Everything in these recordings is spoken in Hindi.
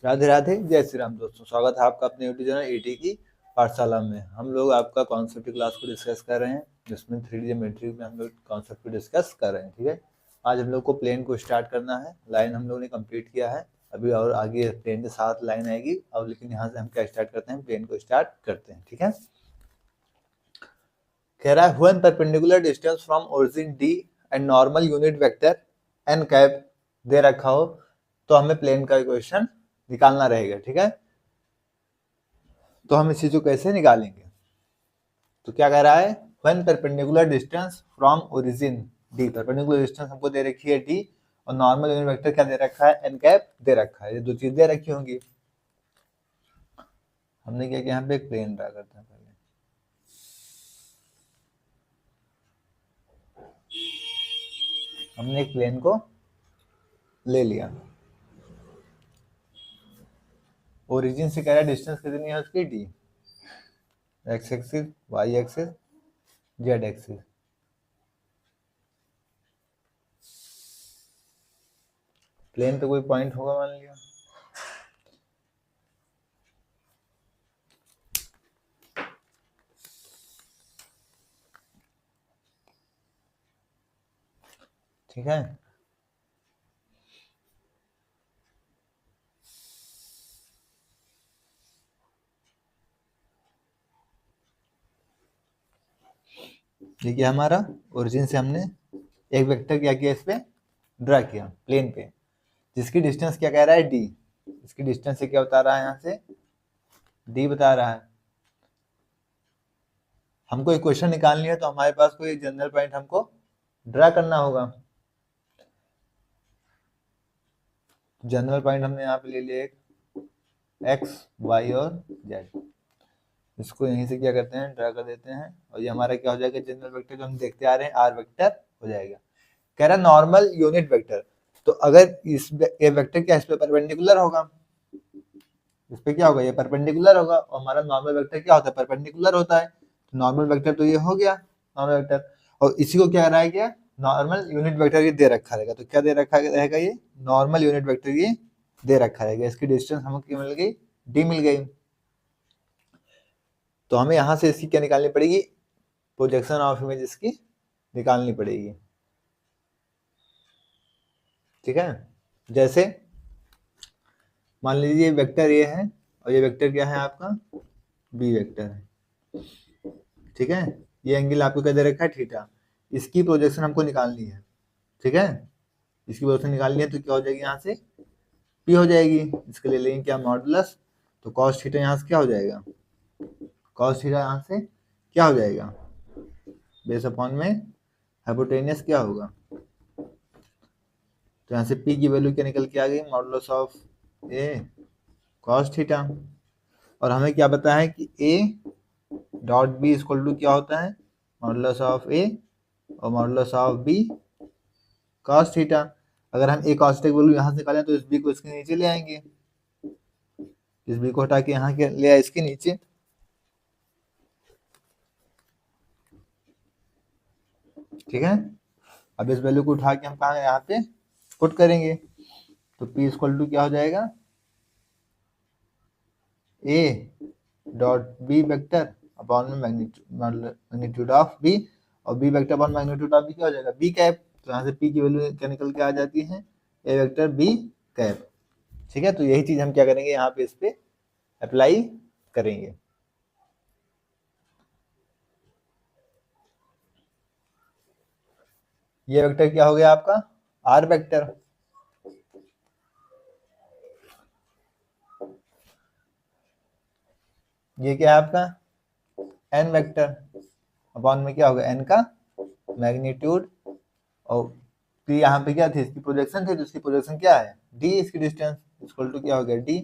राधे राधे, जय श्री राम दोस्तों। स्वागत है आपका अपने यूट्यूब चैनल ईटी की पाठशाला में। हम लोग आपका कॉन्सेप्ट क्लास को डिस्कस कर रहे हैं, जिसमें 3D ज्योमेट्री में हम लोग कॉन्सेप्ट को डिस्कस कर रहे हैं। ठीक है, आज हम लोग को प्लेन को स्टार्ट करना है। लाइन हम लोग ने कंप्लीट किया है अभी, और आगे प्लेन के साथ लाइन आएगी और, लेकिन यहाँ से हम क्या स्टार्ट करते हैं, प्लेन को स्टार्ट करते हैं। ठीक है, कह रहा है when perpendicular distance from origin D and normal unit vector N cap दे रखा हो तो हमें प्लेन का इक्वेशन निकालना रहेगा। ठीक है, तो हम इस चीज को कैसे निकालेंगे? तो क्या कह रहा है, when perpendicular distance from origin D, perpendicular distance हमको दे रखी है डी, और नॉर्मल यूनिट वेक्टर क्या दे रखा है, एन कैप दे रखा है। ये दो चीज दे रखी होंगी। हमने क्या किया, यहाँ पे एक प्लेन ड्रा करते हैं। पहले हमने एक प्लेन को ले लिया, ओरिजिन से कह रहा है डिस्टेंस कितनी है उसकी, D, X axis, Y axis, Z axis. Plane पे कोई पॉइंट होगा मान लिया, ठीक है। देखिए हमारा ओरिजिन से हमने एक वेक्टर क्या किया, इस पे ड्रा किया प्लेन पे, जिसकी डिस्टेंस क्या कह रहा है, डी। इसकी डिस्टेंस से क्या बता रहा है, यहाँ से डी बता रहा है। हमको इक्वेशन निकालनी है तो हमारे पास कोई जनरल पॉइंट हमको ड्रा करना होगा। जनरल पॉइंट हमने यहाँ पे ले लिया एक एक्स, वाई और जेड। इसको यहीं से क्या करते हैं, ड्रा कर देते हैं, और ये हमारा क्या हो जाएगा, जनरल वेक्टर जो हम देखते आ रहे हैं, आर वेक्टर हो जाएगा। कह रहा है नॉर्मल यूनिट वेक्टर, तो अगर इस ये वेक्टर क्या इस पे परपेंडिकुलर होगा, इस पे क्या होगा, ये परपेंडिकुलर होगा, और हमारा नॉर्मल वेक्टर क्या होता है, परपेंडिकुलर होता है। तो नॉर्मल वेक्टर तो ये हो गया नॉर्मल वेक्टर, और इसी को क्या रहा गया, नॉर्मल यूनिट वेक्टर ये दे रखा रहेगा। तो क्या दे रखा रहेगा, ये नॉर्मल यूनिट वेक्टर ये दे रखा रहेगा। इसकी डिस्टेंस हमको क्या मिल गई, डी मिल गई। तो हमें यहाँ से इसकी क्या निकालनी पड़ेगी, प्रोजेक्शन ऑफ इमेज इसकी निकालनी पड़ेगी। ठीक है, जैसे मान लीजिए वेक्टर ए है, और ये वेक्टर क्या है आपका, बी वेक्टर है। ठीक है, ये एंगल आपको क्या दे रखा है, थीटा। इसकी प्रोजेक्शन हमको निकालनी है। ठीक है, इसकी प्रोजेक्शन निकालनी है तो क्या हो जाएगी, यहाँ से पी हो जाएगी। इसके लिए लेंगे क्या, मॉडुलस। तो कॉस थीटा यहाँ से क्या हो जाएगा, कॉस थीटा यहाँ से क्या हो जाएगा, बेस अपॉन में हाइपोटेनियस क्या होगा। तो यहाँ से पी की वैल्यू क्या निकल के आ गई, modulus of A cos theta. और हमें क्या पता है कि A dot B equal to क्या होता है, मॉडुलस ऑफ ए और modulus of B cos theta. अगर हम ए कॉस थीटा की वैल्यू यहाँ से निकालें तो इस बी को इसके नीचे ले आएंगे, इस बी को हटा के यहाँ के ले आए इसके नीचे। ठीक है, अब इस वैल्यू को उठा के हम कहाँ यहाँ पे पुट करेंगे, तो P इक्वल टू क्या हो जाएगा, A dot B vector upon में मैग्नीट्यूड ऑफ B, और B vector upon magnitude of B क्या हो जाएगा, B कैप। तो यहाँ से P की वैल्यू क्या निकल के आ जाती है, A वेक्टर B कैप। ठीक है, तो यही चीज हम क्या करेंगे, यहाँ पे इस पे अप्लाई करेंगे। ये वेक्टर क्या हो गया आपका, R वेक्टर। ये क्या है आपका, N वेक्टर अपॉन में क्या होगा, N का मैग्नीट्यूड, और P यहाँ पे क्या थी, इसकी प्रोजेक्शन थी, तो इसकी प्रोजेक्शन क्या है, D। इसकी डिस्टेंस इक्वल टू क्या हो गया, D।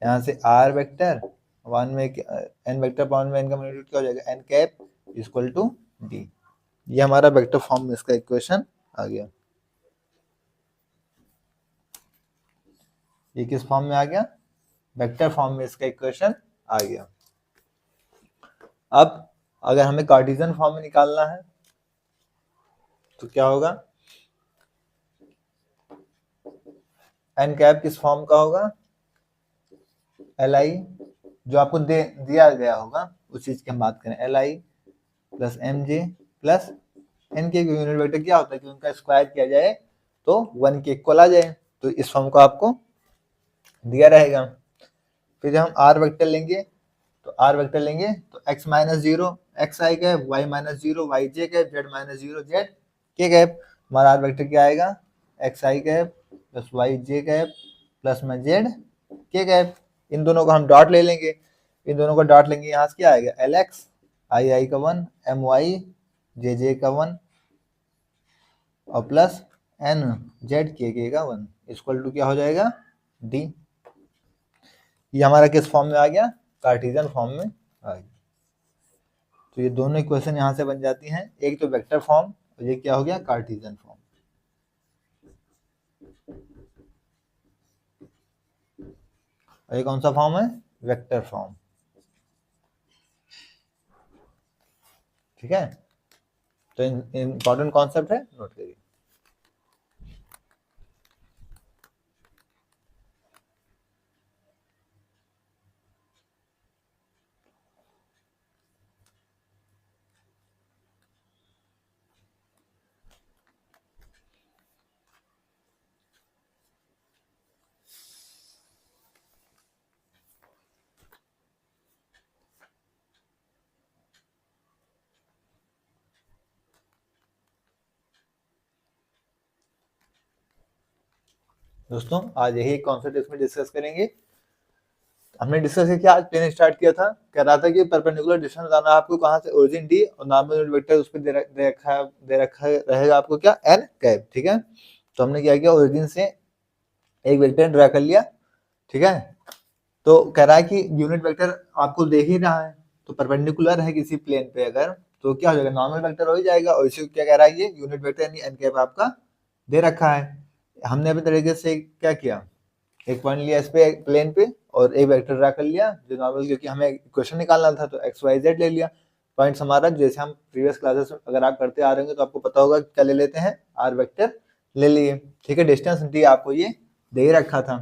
यहाँ से R वेक्टर वन में N वेक्टर अपॉन में N का मैग्नीट्यूड क्या हो जाएगा, N cap equal to D। ये हमारा वेक्टर फॉर्म में इसका इक्वेशन आ गया। ये किस फॉर्म में आ गया, वेक्टर फॉर्म में इसका इक्वेशन आ गया। अब अगर हमें कार्टेशियन फॉर्म में निकालना है तो क्या होगा, एन कैप किस फॉर्म का होगा, Li जो आपको दिया गया होगा उस चीज की हम बात करें, Li plus Mj plus Nk की यूनिट वेक्टर क्या होता है कि उनका स्क्वायर किया जाए तो 1 के इक्वल आ जाए, तो इस फॉर्म को आपको दिया रहेगा। फिर जब हम आर वेक्टर लेंगे तो आर वेक्टर लेंगे तो x minus zero x i cap, y minus zero y j cap, z minus zero z k cap. हमारा आर वेक्टर क्या आएगा, x i cap plus y j cap plus में जेड के कैप। इन दोनों को हम डॉट ले लेंगे, इन दोनों को डॉट लेंगे, यहाँ से क्या आएगा एल एक्स आई आई का 1 एम वाई जे जे का 1 और प्लस एन जेड के का 1 इक्वल टू क्या हो जाएगा डी। ये हमारा किस फॉर्म में आ गया, कार्टेशियन फॉर्म में आ गया। तो ये दोनों इक्वेशन यहाँ से बन जाती हैं, एक तो वेक्टर फॉर्म और ये क्या हो गया कार्टेशियन फॉर्म। और ये कौन सा फॉर्म है, वेक्टर फॉर्म। ठीक है, तो इंपॉर्टेंट कॉन्सेप्ट है, नोट करिए। दोस्तों आज यही कॉन्सेप्ट इसमें डिस्कस करेंगे। हमने डिस्कस किया, आज प्लेन स्टार्ट किया था, कह रहा था कि परपेंडिकुलर डिस्टेंस बताना आपको कहाँ से, ओरिजिन डी और नॉर्मल यूनिट वेक्टर उस पर दे रखा रहेगा आपको क्या एन कैप। ठीक है, तो हमने क्या किया, ओरिजिन से एक वेक्टर ड्रा कर लिया। ठीक है, तो कह रहा है कि यूनिट वेक्टर आपको देख ही रहा है, तो परपेंडिकुलर है किसी प्लेन पे अगर, तो क्या हो जाएगा नॉर्मल वेक्टर हो ही जाएगा। और इसी क्या कह रहा है, ये यूनिट वेक्टर यानी एन कैप आपका दे रखा है। हमने अपने तरीके से क्या किया, एक पॉइंट लिया इस पे प्लेन पे और एक वेक्टर ड्रा कर लिया जो नॉर्मल, क्योंकि हमें इक्वेशन निकालना था तो एक्स वाई जेड ले लिया। पॉइंट्स हमारा जैसे हम प्रीवियस क्लासेस अगर आप करते आ रहे होंगे तो आपको पता होगा क्या ले लेते हैं, आर वेक्टर ले लिए। ठीक है, डिस्टेंस डी आपको ये दे ही रखा था।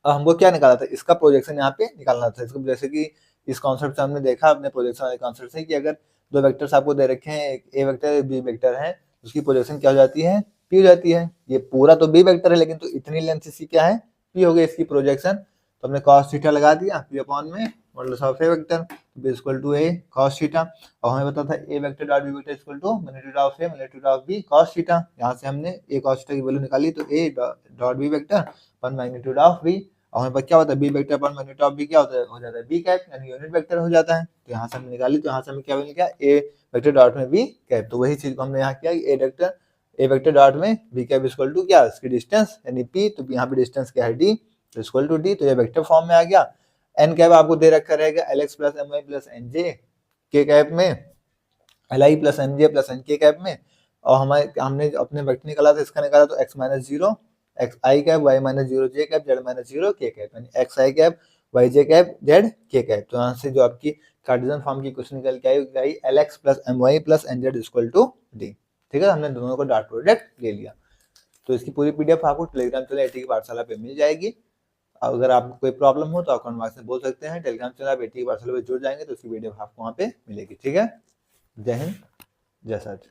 अब हमको क्या निकाला था, इसका प्रोजेक्शन यहाँ पे निकालना था। इसको जैसे कि इस कॉन्सेप्ट से हमने देखा अपने प्रोजेक्शन वाले कॉन्सेप्ट से कि अगर दो वेक्टर्स आपको दे रखे हैं, एक ए वेक्टर एक बी वेक्टर है, उसकी प्रोजेक्शन क्या हो जाती है, पी हो जाती है। ये पूरा तो बी वेक्टर है लेकिन तो इतनी लेंथ इसकी क्या है, पी हो गई इसकी प्रोजेक्शन। तो हमने कॉस थीटा लगा दिया पी अपॉन में modulus of a vector b equal to a cos theta. और हमें पता था a vector dot B vector equal to magnitude of a magnitude of B cos theta. यहाँ से हमने ए कॉस थीटा की वैल्यू निकाली, तो a dot B vector upon magnitude of b, और हमें पता क्या होता है बी वेक्टर पर मैग्नीट्यूड ऑफ बी क्या होता है, हो जाता है बी कैप यानी यूनिट वेक्टर हो जाता है। तो यहाँ से हमने निकाली, तो यहाँ से हमें क्या मिल गया, ए वेक्टर डॉट में बी कैप। तो वही चीज को हमने यहाँ किया, ए वेक्टर डॉट में बी कैप इक्वल टू क्या, इसकी डिस्टेंस यानी पी, तो यहाँ पे डिस्टेंस क्या है डी, तो इक्वल टू डी। तो ये वेक्टर फॉर्म में आ गया। एन कैप आपको दे रखा रहेगा L X plus M Y plus N J K cap में, L I plus N J plus N K cap में। और हमने अपने वेक्टर निकाला था, इसका निकाला तो x minus zero x i cap Y minus zero J cap Z minus zero के कैप, यानी x i cap Y j cap Z k cap. तो यहाँ से जो आपकी कार्टेशियन फॉर्म की क्वेश्चन निकल के आई L X plus M Y plus N Z equal to D. ठीक है, हमने दोनों को डॉट प्रोडक्ट ले लिया। तो इसकी पूरी पीडीएफ आपको टेलीग्राम चैनल एटी की पाठशाला पे मिल जाएगी। अगर आपको कोई प्रॉब्लम हो तो आप कमेंट बॉक्स में बोल सकते हैं। टेलीग्राम चैनल आप एटी की पाठशाला पे जुड़ जाएंगे तो उसकी पीडीएफ आपको वहाँ पे मिलेगी। ठीक है, जय हिंद जय सच।